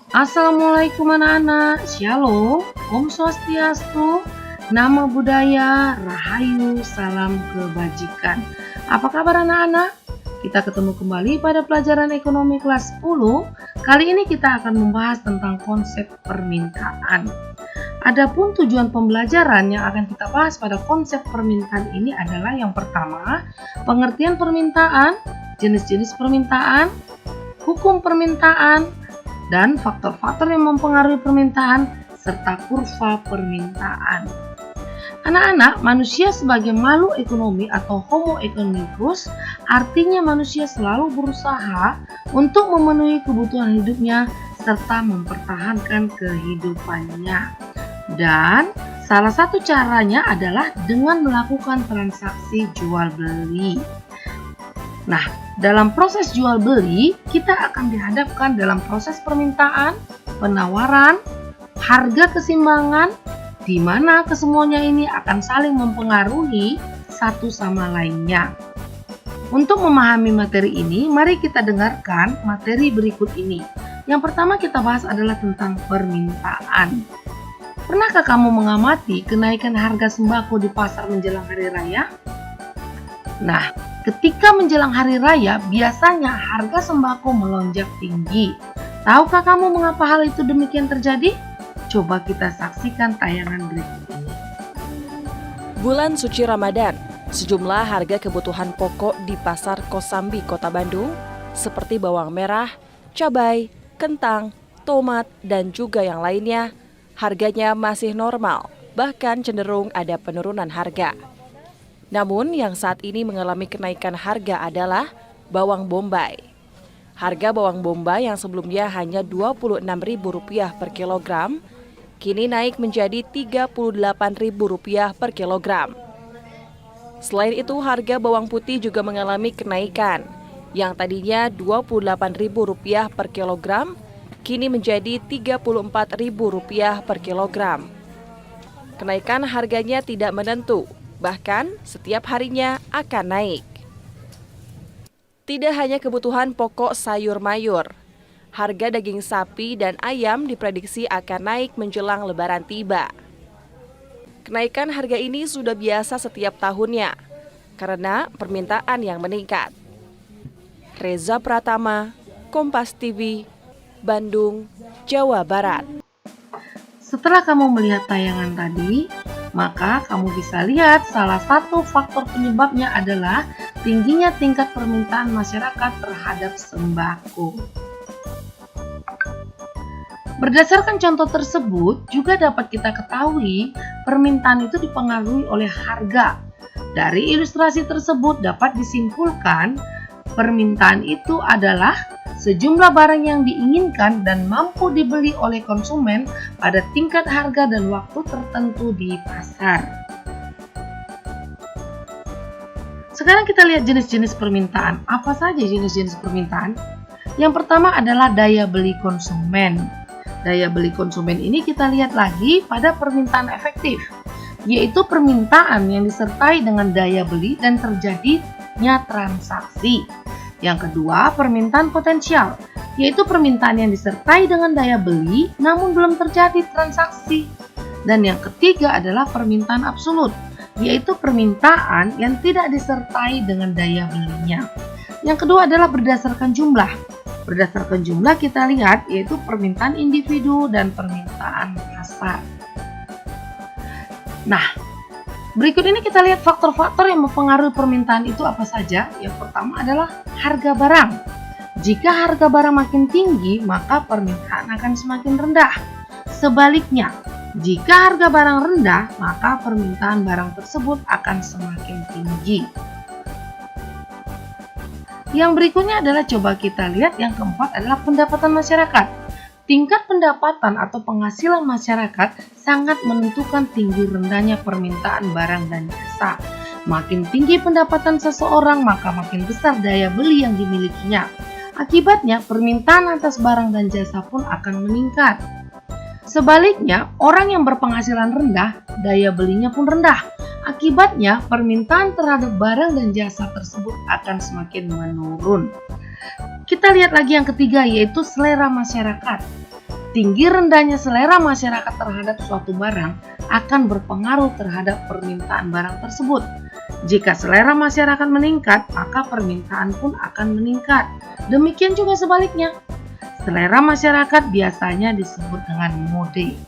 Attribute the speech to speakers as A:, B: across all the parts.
A: Assalamualaikum anak-anak, Shalom, Om Swastiastu, Namo Buddhaya, Rahayu, Salam Kebajikan. Apa kabar anak-anak? Kita ketemu kembali pada pelajaran ekonomi kelas 10. Kali ini kita akan membahas tentang konsep permintaan. Adapun tujuan pembelajaran yang akan kita bahas pada konsep permintaan ini adalah yang pertama, pengertian permintaan, jenis-jenis permintaan, hukum permintaan, dan faktor-faktor yang mempengaruhi permintaan, serta kurva permintaan. Anak-anak, manusia sebagai makhluk ekonomi atau Homo economicus, artinya manusia selalu berusaha untuk memenuhi kebutuhan hidupnya serta mempertahankan kehidupannya. Dan salah satu caranya adalah dengan melakukan transaksi jual beli. Nah, dalam proses jual beli, kita akan dihadapkan dalam proses permintaan, penawaran, harga keseimbangan, di mana kesemuanya ini akan saling mempengaruhi satu sama lainnya. Untuk memahami materi ini, mari kita dengarkan materi berikut ini. Yang pertama kita bahas adalah tentang permintaan. Pernahkah kamu mengamati kenaikan harga sembako di pasar menjelang hari raya? Nah, ketika menjelang hari raya, biasanya harga sembako melonjak tinggi. Tahukah kamu mengapa hal itu demikian terjadi? Coba kita saksikan tayangan berikut ini.
B: Bulan suci Ramadan, sejumlah harga kebutuhan pokok di Pasar Kosambi, Kota Bandung, seperti bawang merah, cabai, kentang, tomat, dan juga yang lainnya, harganya masih normal, bahkan cenderung ada penurunan harga. Namun yang saat ini mengalami kenaikan harga adalah bawang bombay. Harga bawang bombay yang sebelumnya hanya Rp26.000 per kilogram, kini naik menjadi Rp38.000 per kilogram. Selain itu, harga bawang putih juga mengalami kenaikan, yang tadinya Rp28.000 per kilogram, kini menjadi Rp34.000 per kilogram. Kenaikan harganya tidak menentu, bahkan setiap harinya akan naik. Tidak hanya kebutuhan pokok sayur mayur, harga daging sapi dan ayam diprediksi akan naik menjelang Lebaran tiba. Kenaikan harga ini sudah biasa setiap tahunnya, karena permintaan yang meningkat. Reza Pratama, Kompas TV, Bandung, Jawa Barat.
A: Setelah kamu melihat tayangan tadi, maka kamu bisa lihat salah satu faktor penyebabnya adalah tingginya tingkat permintaan masyarakat terhadap sembako. Berdasarkan contoh tersebut, juga dapat kita ketahui permintaan itu dipengaruhi oleh harga. Dari ilustrasi tersebut dapat disimpulkan permintaan itu adalah sejumlah barang yang diinginkan dan mampu dibeli oleh konsumen pada tingkat harga dan waktu tertentu di pasar. Sekarang kita lihat jenis-jenis permintaan. Apa saja jenis-jenis permintaan? Yang pertama adalah daya beli konsumen. Daya beli konsumen ini kita lihat lagi pada permintaan efektif, yaitu permintaan yang disertai dengan daya beli dan terjadinya transaksi. Yang kedua, permintaan potensial, yaitu permintaan yang disertai dengan daya beli namun belum terjadi transaksi. Dan yang ketiga adalah permintaan absolut, yaitu permintaan yang tidak disertai dengan daya belinya. Yang kedua adalah berdasarkan jumlah. Berdasarkan jumlah kita lihat yaitu permintaan individu dan permintaan pasar. Nah, berikut ini kita lihat faktor-faktor yang mempengaruhi permintaan itu apa saja. Yang pertama adalah harga barang. Jika harga barang makin tinggi, maka permintaan akan semakin rendah. Sebaliknya, jika harga barang rendah, maka permintaan barang tersebut akan semakin tinggi. Yang berikutnya adalah coba kita lihat yang keempat adalah pendapatan masyarakat. Tingkat pendapatan atau penghasilan masyarakat sangat menentukan tinggi rendahnya permintaan barang dan jasa. Makin tinggi pendapatan seseorang, maka makin besar daya beli yang dimilikinya. Akibatnya, permintaan atas barang dan jasa pun akan meningkat. Sebaliknya, orang yang berpenghasilan rendah, daya belinya pun rendah. Akibatnya, permintaan terhadap barang dan jasa tersebut akan semakin menurun. Kita lihat lagi yang ketiga, yaitu selera masyarakat. tinggi rendahnya selera masyarakat terhadap suatu barang akan berpengaruh terhadap permintaan barang tersebut. Jika selera masyarakat meningkat, maka permintaan pun akan meningkat. Demikian juga sebaliknya. Selera masyarakat biasanya disebut dengan mode.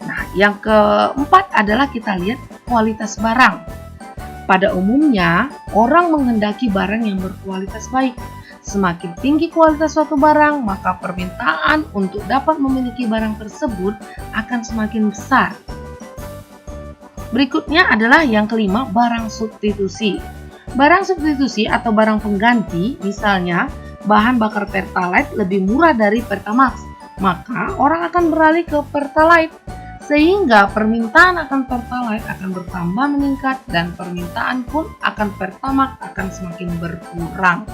A: Nah, yang keempat adalah kita lihat kualitas barang. Pada umumnya, orang menghendaki barang yang berkualitas baik. Semakin tinggi kualitas suatu barang, maka permintaan untuk dapat memiliki barang tersebut akan semakin besar. Berikutnya adalah yang kelima, barang substitusi. Barang substitusi atau barang pengganti, misalnya bahan bakar Pertalite lebih murah dari Pertamax, maka orang akan beralih ke Pertalite. Sehingga permintaan akan Pertalite akan bertambah meningkat dan permintaan pun akan Pertamax akan semakin berkurang.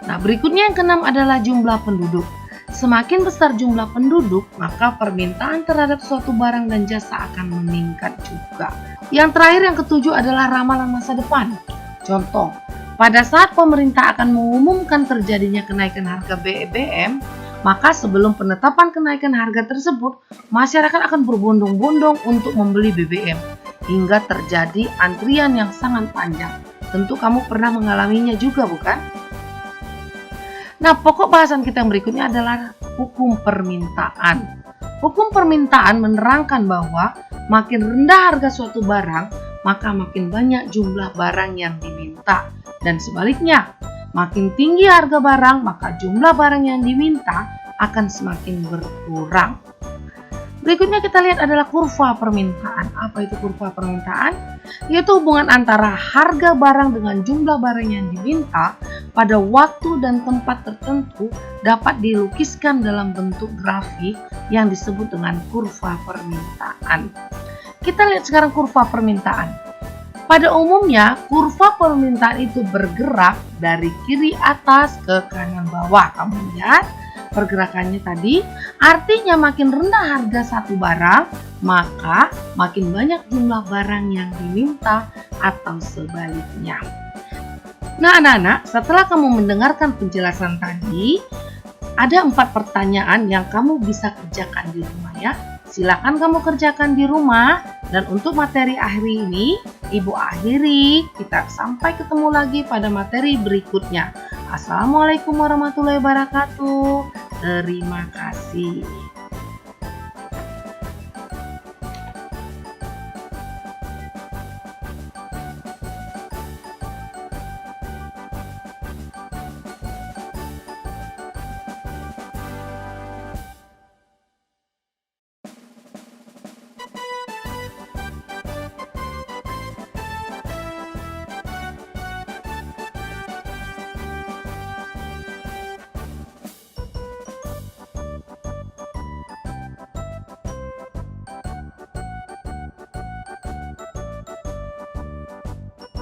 A: Nah, berikutnya yang keenam adalah jumlah penduduk. Semakin besar jumlah penduduk, maka permintaan terhadap suatu barang dan jasa akan meningkat juga. Yang terakhir, yang ketujuh adalah ramalan masa depan. Contoh, pada saat pemerintah akan mengumumkan terjadinya kenaikan harga BBM, maka sebelum penetapan kenaikan harga tersebut, masyarakat akan berbondong-bondong untuk membeli BBM, hingga terjadi antrian yang sangat panjang. Tentu kamu pernah mengalaminya juga, bukan? Nah, pokok bahasan kita yang berikutnya adalah hukum permintaan. Hukum permintaan menerangkan bahwa makin rendah harga suatu barang, maka makin banyak jumlah barang yang diminta. Dan sebaliknya, makin tinggi harga barang, maka jumlah barang yang diminta akan semakin berkurang. Berikutnya kita lihat adalah kurva permintaan. Apa itu kurva permintaan? Yaitu hubungan antara harga barang dengan jumlah barang yang diminta pada waktu dan tempat tertentu dapat dilukiskan dalam bentuk grafik yang disebut dengan kurva permintaan. Kita lihat sekarang kurva permintaan. Pada umumnya, kurva permintaan itu bergerak dari kiri atas ke kanan bawah. Kamu lihat pergerakannya tadi, artinya makin rendah harga satu barang, maka makin banyak jumlah barang yang diminta atau sebaliknya. Nah, anak-anak, setelah kamu mendengarkan penjelasan tadi, ada 4 pertanyaan yang kamu bisa kerjakan di rumah ya. Silakan kamu kerjakan di rumah. Dan untuk materi hari ini, Ibu akhiri. Kita sampai ketemu lagi pada materi berikutnya. Assalamualaikum warahmatullahi wabarakatuh. Terima kasih.